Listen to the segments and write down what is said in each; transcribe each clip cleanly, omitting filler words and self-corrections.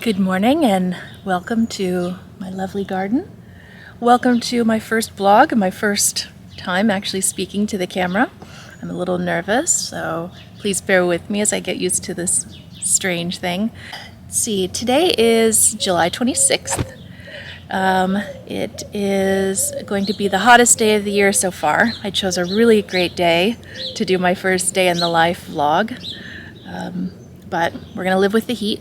Good morning and welcome to my lovely garden. Welcome to my first vlog, my first time actually speaking to the camera. I'm a little nervous, so please bear with me as I get used to this strange thing. Let's see, today is July 26th. It is going to be the hottest day of the year so far. I chose a really great day to do my first day in the life vlog, but we're gonna live with the heat.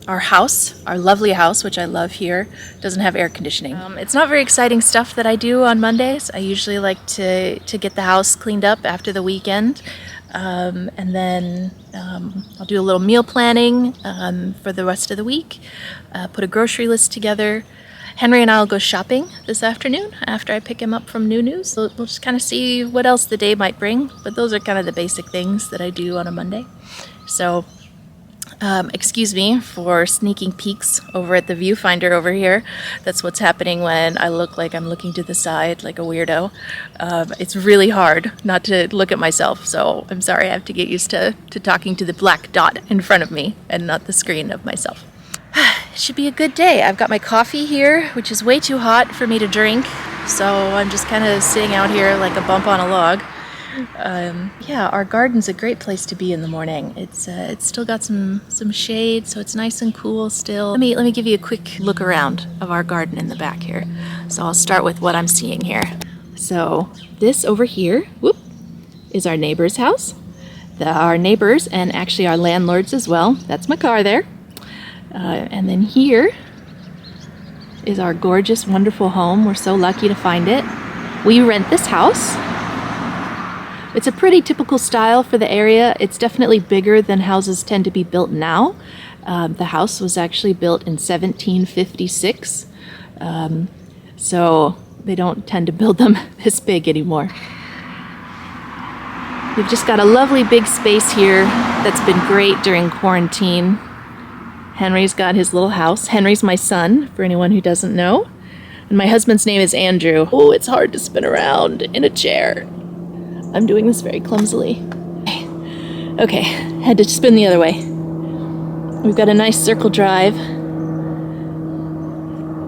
Our house, our lovely house, which I love here, doesn't have air conditioning. It's not very exciting stuff that I do on Mondays. I usually like to get the house cleaned up after the weekend, and then I'll do a little meal planning for the rest of the week, put a grocery list together. Henry and I will go shopping this afternoon after I pick him up from News. So we'll just kind of see what else the day might bring, but those are kind of the basic things that I do on a Monday. So excuse me for sneaking peeks over at the viewfinder over here. That's what's happening when I look like I'm looking to the side like a weirdo. It's really hard not to look at myself, so I'm sorry. I have to get used to talking to the black dot in front of me and not the screen of myself. It should be a good day. I've got my coffee here, which is way too hot for me to drink, so I'm just kind of sitting out here like a bump on a log. Yeah, our garden's a great place to be in the morning. It's still got some shade, so it's nice and cool still. Let me give you a quick look around of our garden in the back here. So I'll start with what I'm seeing here. So this over here, whoop, is our neighbor's house. Our neighbors and actually our landlords as well. That's my car there. And then here is our gorgeous, wonderful home. We're so lucky to find it. We rent this house. It's a pretty typical style for the area. It's definitely bigger than houses tend to be built now. The house was actually built in 1756, so they don't tend to build them this big anymore. We've just got a lovely big space here that's been great during quarantine. Henry's got his little house. Henry's my son, for anyone who doesn't know. And my husband's name is Andrew. Oh, it's hard to spin around in a chair. I'm doing this very clumsily. Okay, had to spin the other way. We've got a nice circle drive.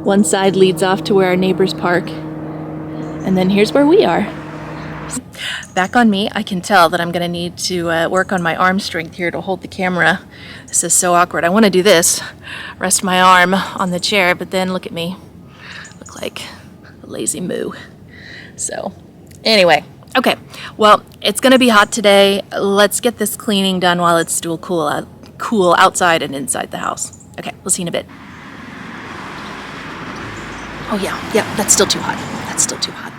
One side leads off to where our neighbors park. And then here's where we are. Back on me, I can tell that I'm gonna need to work on my arm strength here to hold the camera. This is so awkward. I wanna do this, rest my arm on the chair, but then look at me. Look like a lazy moo. So, anyway. Okay, well, it's gonna be hot today. Let's get this cleaning done while it's still cool outside and inside the house. Okay, we'll see you in a bit. Oh yeah, that's still too hot. That's still too hot.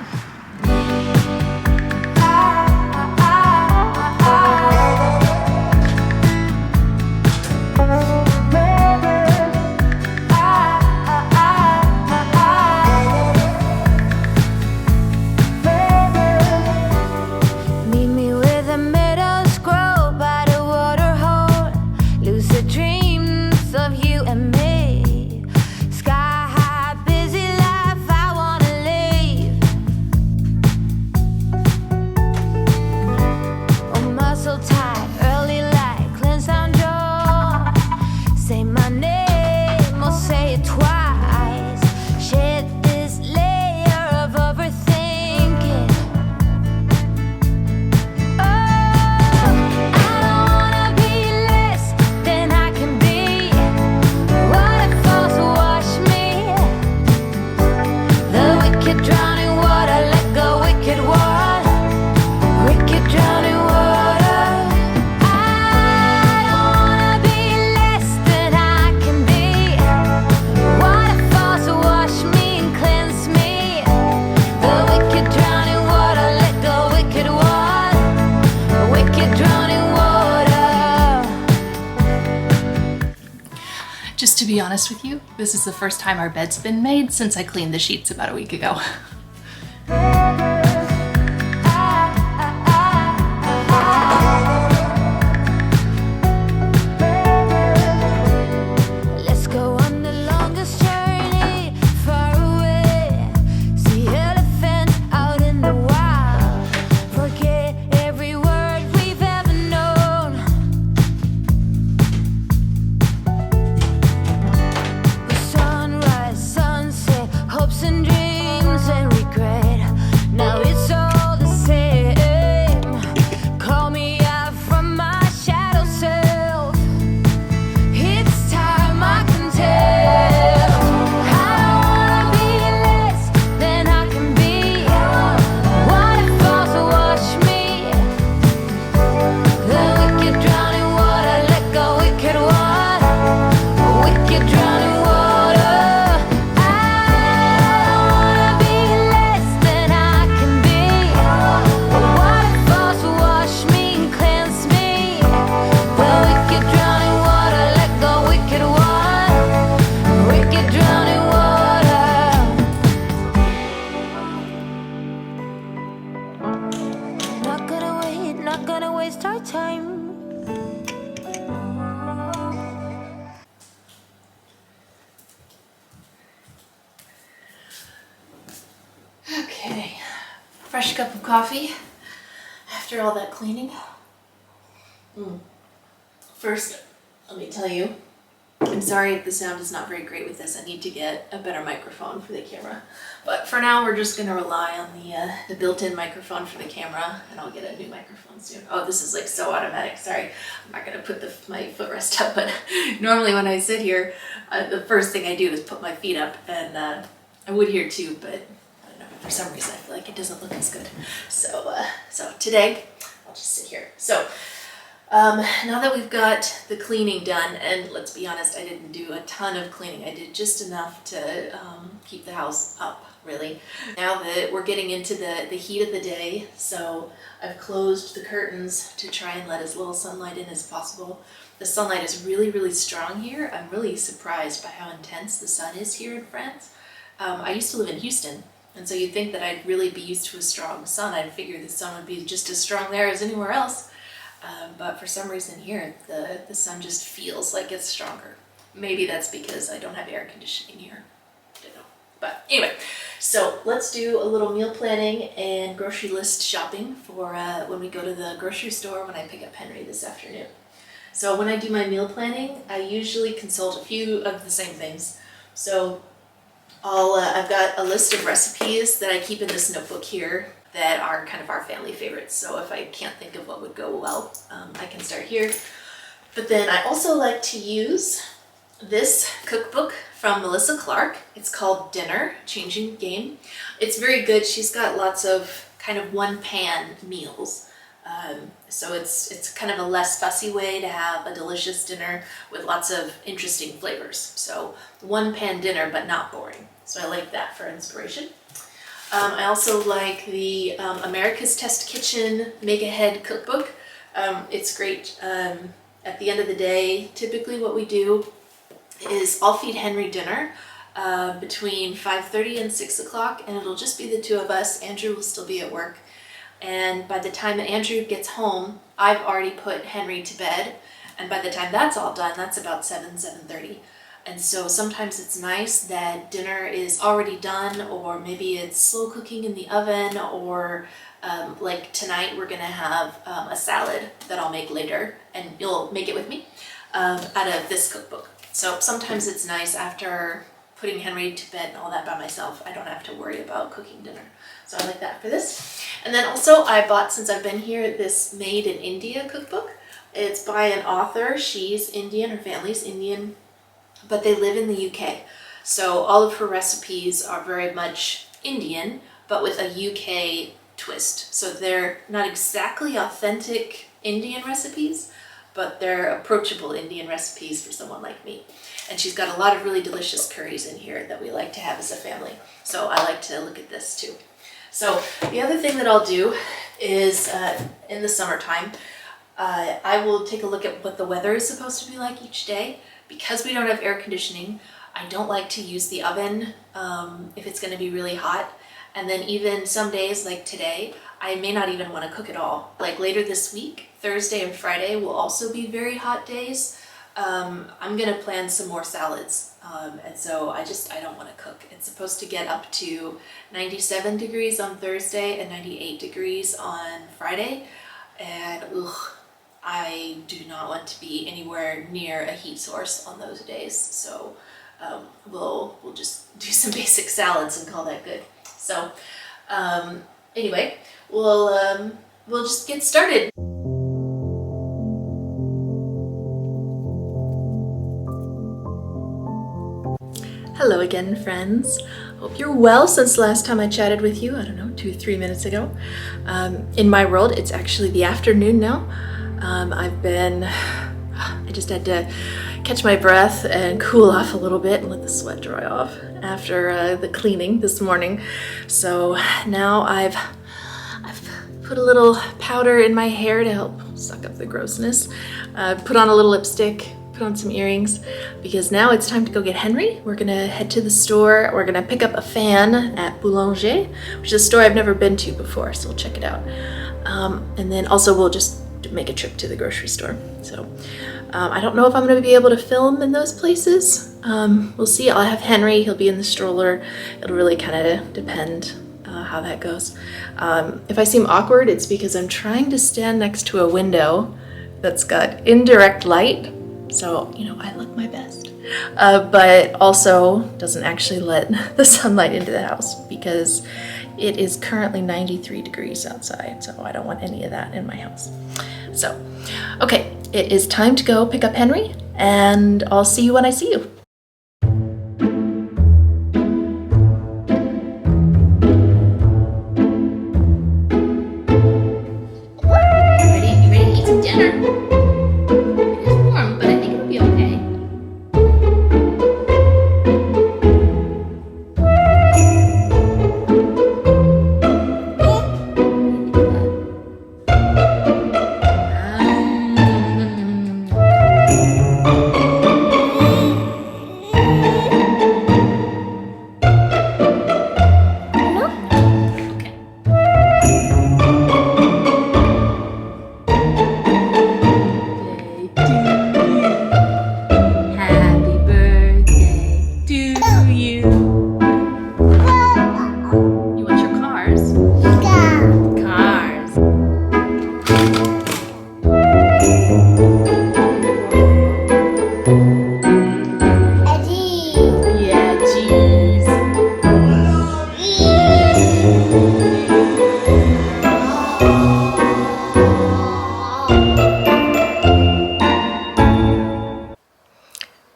say it twice. Shed this layer of overthinking. Oh, I don't wanna be less than I can be. Waterfalls wash me. The wicked drowning water, let go, wicked water. Wicked drowning water. I don't wanna be less than I can be. Waterfalls wash me and cleanse me. The wicked drowning water, let go, wicked water. Wicked drowning water. Just to be honest with you, this is the first time our bed's been made since I cleaned the sheets about a week ago. Let's go on the longest journey far away. See elephants out in the wild. Forget every word we've ever known. Sunrise, sunset, hopes and dreams and regret. Now it's all the same. Call me out from my shadow self. It's time I can tell. I don't wanna be less than I can be. Waterfalls wash me. The wicked drowning water, let go, wicked water. Wicked drowning water. I don't wanna be less than I can be. Waterfalls wash me and cleanse me. The wicked drowning water, let go, wicked water. Wicked drowning water. Not gonna wait, not gonna waste our time. Okay, fresh cup of coffee after all that cleaning. First, let me tell you, I'm sorry if the sound is not very great with this. I need to get a better microphone for the camera. But for now, we're just gonna rely on the built-in microphone for the camera, and I'll get a new microphone soon. Oh, this is like so automatic. Sorry, I'm not gonna put my footrest up, but normally when I sit here, the first thing I do is put my feet up, and I would here too, but I don't know, for some reason I feel like it doesn't look as good. So today, I'll just sit here. So now that we've got the cleaning done, and let's be honest, I didn't do a ton of cleaning. I did just enough to keep the house up, really. Now that we're getting into the heat of the day, so I've closed the curtains to try and let as little sunlight in as possible. The sunlight is really, really strong here. I'm really surprised by how intense the sun is here in France. I used to live in Houston, and so you'd think that I'd really be used to a strong sun. I'd figure the sun would be just as strong there as anywhere else. But for some reason here, the sun just feels like it's stronger. Maybe that's because I don't have air conditioning here. I don't know. But anyway, so let's do a little meal planning and grocery list shopping for when we go to the grocery store when I pick up Henry this afternoon. So when I do my meal planning, I usually consult a few of the same things. So I've got a list of recipes that I keep in this notebook here that are kind of our family favorites. So if I can't think of what would go well, I can start here. But then I also like to use this cookbook from Melissa Clark. It's called Dinner, Changing Game. It's very good. She's got lots of kind of one pan meals. So it's kind of a less fussy way to have a delicious dinner with lots of interesting flavors. So one pan dinner, but not boring. So I like that for inspiration. I also like the America's Test Kitchen Make Ahead cookbook. It's great. At the end of the day, typically what we do is I'll feed Henry dinner between 5:30 and 6 o'clock, and it'll just be the two of us. Andrew will still be at work. And by the time that Andrew gets home, I've already put Henry to bed. And by the time that's all done, that's about 7:30. And so sometimes it's nice that dinner is already done, or maybe it's slow cooking in the oven, or like tonight we're gonna have a salad that I'll make later, and you'll make it with me out of this cookbook. So sometimes it's nice after putting Henry to bed and all that by myself. I don't have to worry about cooking dinner. So I like that for this. And then also I bought, since I've been here, this Made in India cookbook. It's by an author. She's Indian, her family's Indian, but they live in the UK. So all of her recipes are very much Indian, but with a UK twist. So they're not exactly authentic Indian recipes, but they're approachable Indian recipes for someone like me. And she's got a lot of really delicious curries in here that we like to have as a family. So I like to look at this too. So the other thing that I'll do is in the summertime, I will take a look at what the weather is supposed to be like each day. Because we don't have air conditioning, I don't like to use the oven if it's going to be really hot. And then even some days like today, I may not even want to cook at all. Like later this week, Thursday and Friday will also be very hot days. I'm going to plan some more salads. And so I don't want to cook. It's supposed to get up to 97 degrees on Thursday and 98 degrees on Friday. And I do not want to be anywhere near a heat source on those days. So we'll just do some basic salads and call that good. So anyway, we'll just get started. Hello again, friends. Hope you're well since the last time I chatted with you, I don't know, 2-3 minutes ago. In my world, it's actually the afternoon now. I just had to catch my breath and cool off a little bit and let the sweat dry off after the cleaning this morning. So now I've put a little powder in my hair to help suck up the grossness. Put on a little lipstick, put on some earrings, because now it's time to go get Henry. We're gonna head to the store. We're gonna pick up a fan at Boulanger, which is a store I've never been to before, so we'll check it out. And then also we'll just make a trip to the grocery store. So I don't know if I'm gonna be able to film in those places. We'll see. I'll have Henry, he'll be in the stroller. It'll really kind of depend how that goes. If I seem awkward, it's because I'm trying to stand next to a window that's got indirect light. So, you know, I look my best, but also doesn't actually let the sunlight into the house because it is currently 93 degrees outside. So I don't want any of that in my house. So, okay, it is time to go pick up Henry, and I'll see you when I see you. You ready to eat some dinner?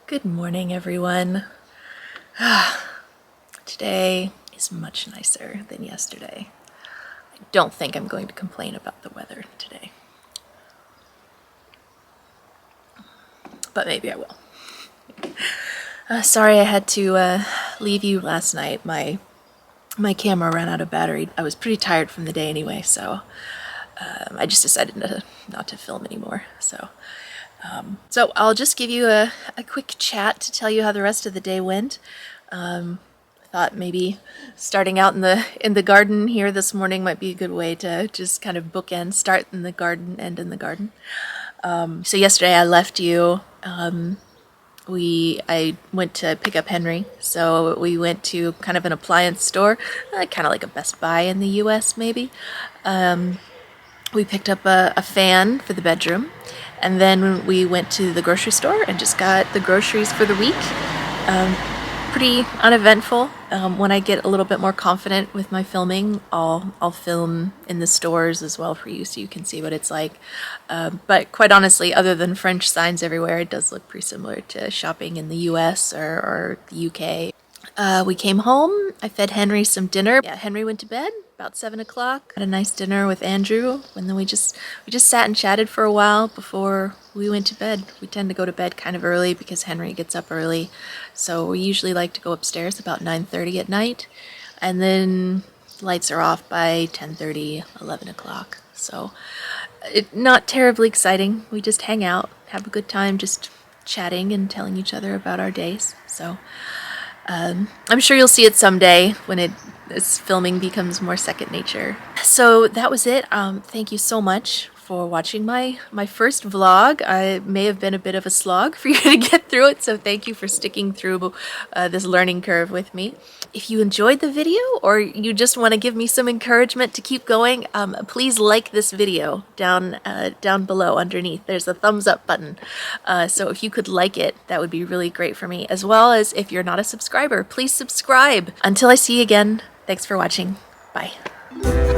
Good morning, everyone. Today is much nicer than yesterday. I don't think I'm going to complain about the weather today, but maybe I will. Sorry I had to leave you last night. My camera ran out of battery. I was pretty tired from the day anyway, so I just decided not to film anymore. So I'll just give you a quick chat to tell you how the rest of the day went. I thought maybe starting out in the garden here this morning might be a good way to just kind of bookend, start in the garden, end in the garden. So yesterday I left you. I went to pick up Henry, so we went to kind of an appliance store, kind of like a Best Buy in the U.S. maybe. We picked up a fan for the bedroom, And then we went to the grocery store and just got the groceries for the week. Pretty uneventful. When I get a little bit more confident with my filming, I'll film in the stores as well for you so you can see what it's like. But quite honestly, other than French signs everywhere, it does look pretty similar to shopping in the US or the UK. We came home, I fed Henry some dinner. Yeah, Henry went to bed about 7 o'clock. Had a nice dinner with Andrew, and then we just sat and chatted for a while before we went to bed. We tend to go to bed kind of early because Henry gets up early, so we usually like to go upstairs about 9:30 at night, and then lights are off by 10:30, 11 o'clock. So not terribly exciting. We just hang out, have a good time, just chatting and telling each other about our days. So I'm sure you'll see it someday when this filming becomes more second nature. So that was it. Thank you so much for watching my first vlog. I may have been a bit of a slog for you to get through it, so thank you for sticking through this learning curve with me. If you enjoyed the video or you just want to give me some encouragement to keep going, please like this video down below underneath. There's a thumbs up button. So if you could like it, that would be really great for me. As well as if you're not a subscriber, please subscribe. Until I see you again, thanks for watching. Bye.